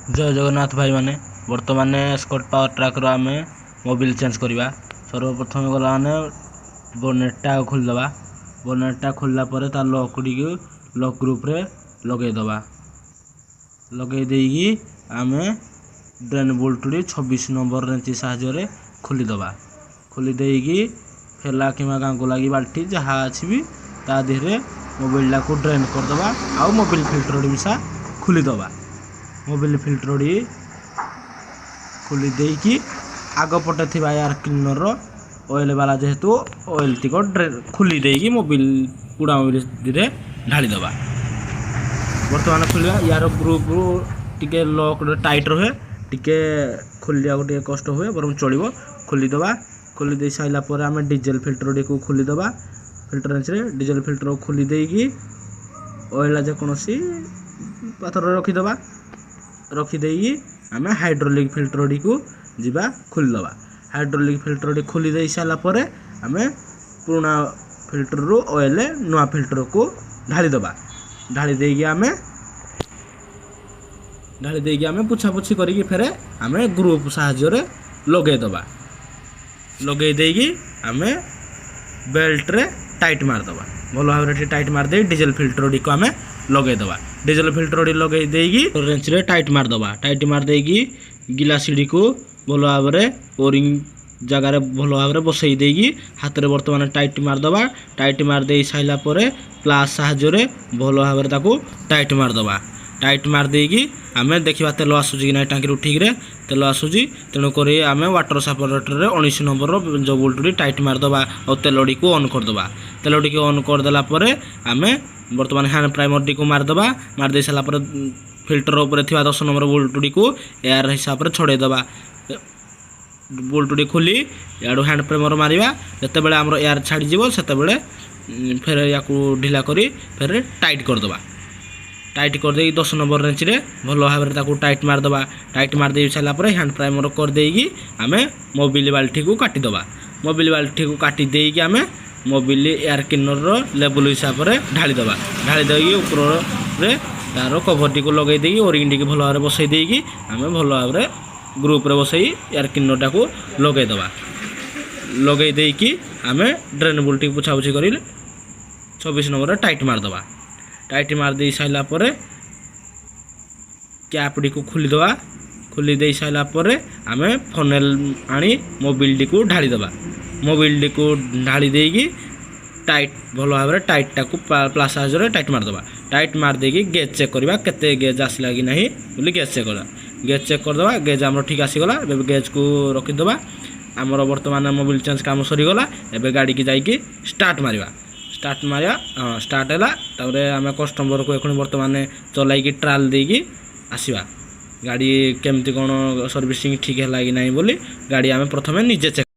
जय जगन्नाथ भाई माने बर्तमान स्कॉट पावर ट्रैक आम मोबिल चेंज करवा। सर्वप्रथम गला मैंने बोनेटा खोलीदे। बोनेटा खोलला लकड़ी लक ग्रुप रे लगेदे। लगे आम ड्रेन बोल्ट 26 नंबर रेंच साहाय्य खोलीदे। खोलीदे फेला कि गांगुला की बाल्टी जहाँ अच्छी भी ता देहरे मोबिल को ड्रेन करदे। आउ मोबिल फिल्टर मिशा खोलीदे। मोबिल फिल्टर खोली देकी आग पटे थी एयर क्लीनर ऑयल वाला जेहेतु ऑयल तिक खोली देकी मोबिल पुड़ा मोबिल धीरे ढाली दबा। बर्तमान खोलिया यार ग्रुप टिके लॉक टाइट रहे टिके खोलिया टे कष्ट हुए बर चलो खोलीदे। खोली दे सारा पर आम डीजेल फिल्टर को खोलीदे। फिल्टर रेंच डीजेल फिल्टर खोली देकी ऑयल जेकोसी पात्र रखीदे। रखीदे आम हाइड्रोलिक फिल्टर को जीवा खोलीदे। हाइड्रोलिक फिल्टर खोली दे सारापर आम पुराना फिल्टर रू ऑयल नुआ फिल्टर को ढालीदे। ढाली देगी आम पुछापुछी करी फेर आम ग्रुप साहाय्य लगेदे। लगे देगी आम बेल्ट रे टाइट मारदे। भल भाव टाइट मारदे डीजेल फिल्टर को आम लगेदे। डीजेल फिल्टर लगे देगी रेंच रे टाइट मारदे। टाइट मारदेगी गिला सीढ़ी को भल भाव ओरिंग जगार भल भाव बसई देगी हाथ में बर्तमान टाइट मारदे। टाइट मारदे सारा पर प्लास साहाय्य भल भाव टाइट मारदे। टाइट मारदेगी आम देखा तेल आसूँ कि ना टाँगी ठीक रे तेल आसूँ। तेणुक आम वाटर सापरेटर 19 नंबर जो बोल्ट टाइट मारदे और तेलड़ी को ऑन करदे। तेलड़ी को ऑन करदेला आम बर्तमान हैंड प्राइमर को मारदे। मारदे सारापर फिल्टर उपर 10 नंबर बोल्ट को एयर हिसाब से छड़ेदे। बोल्ट खोली याडू हैंड प्राइमर मारिबा जते बेले हमरो एयर छाड़ी जीवो सेते बेले फेर याकू ढिला करी फेर टाइट करदे। टाइट कर दे 10 नंबर रेंच रे भल भाव टाइट मारदे। टाइट मारदे सारा पर हैंड प्राइमर कर देगी आम मोबिल बाल्टी को काटिदे। मोबिल बाल्टी को काटी देगी आम मोबिल एयर क्लीनर लेवल हिसाब से ढालीदे। ढाली देगी ऊपर तार कभर टी को लगे देगी ओरिंग टी भल भाव बसई देगी आम भल भाव ग्रुप रे बसई एयर क्लीनर को लगेदे। लगे देकी आम ड्रेन बोल्ट पुछापुछी कर 26 नंबर टाइट मारदे। टाइट मारदे सारा पर कैपटी को खोलीदे। खोली दे सारा पर आम फनेल आनी मोबिल को ढालीदे। मोबिल को ढाली देगी टाइट भल भाव टाइटा को प्लास साहाय्य टाइट मारदे। टाइट मारदेगी गेज चेक करवा केते गेज आसला कि नहीं बोली गेज चेक करवा। गेज चेक करदे गेज आम ठीक आसीगला। गेज को रखीदे। आमर बर्तमान मोबिल चेंज काम सरीगला। एबे गाड़ी की जाइए स्टार्ट मारिबा। स्टार्ट मारिया हाँ स्टार्ट है आम कस्टमर को एखुण बर्तमान चलाइकी ट्रायल देकी आसवा गाड़ी केमती कौन सर्विसिंग ठीक है कि नहीं बोली गाड़ी आम प्रथम निजे चेक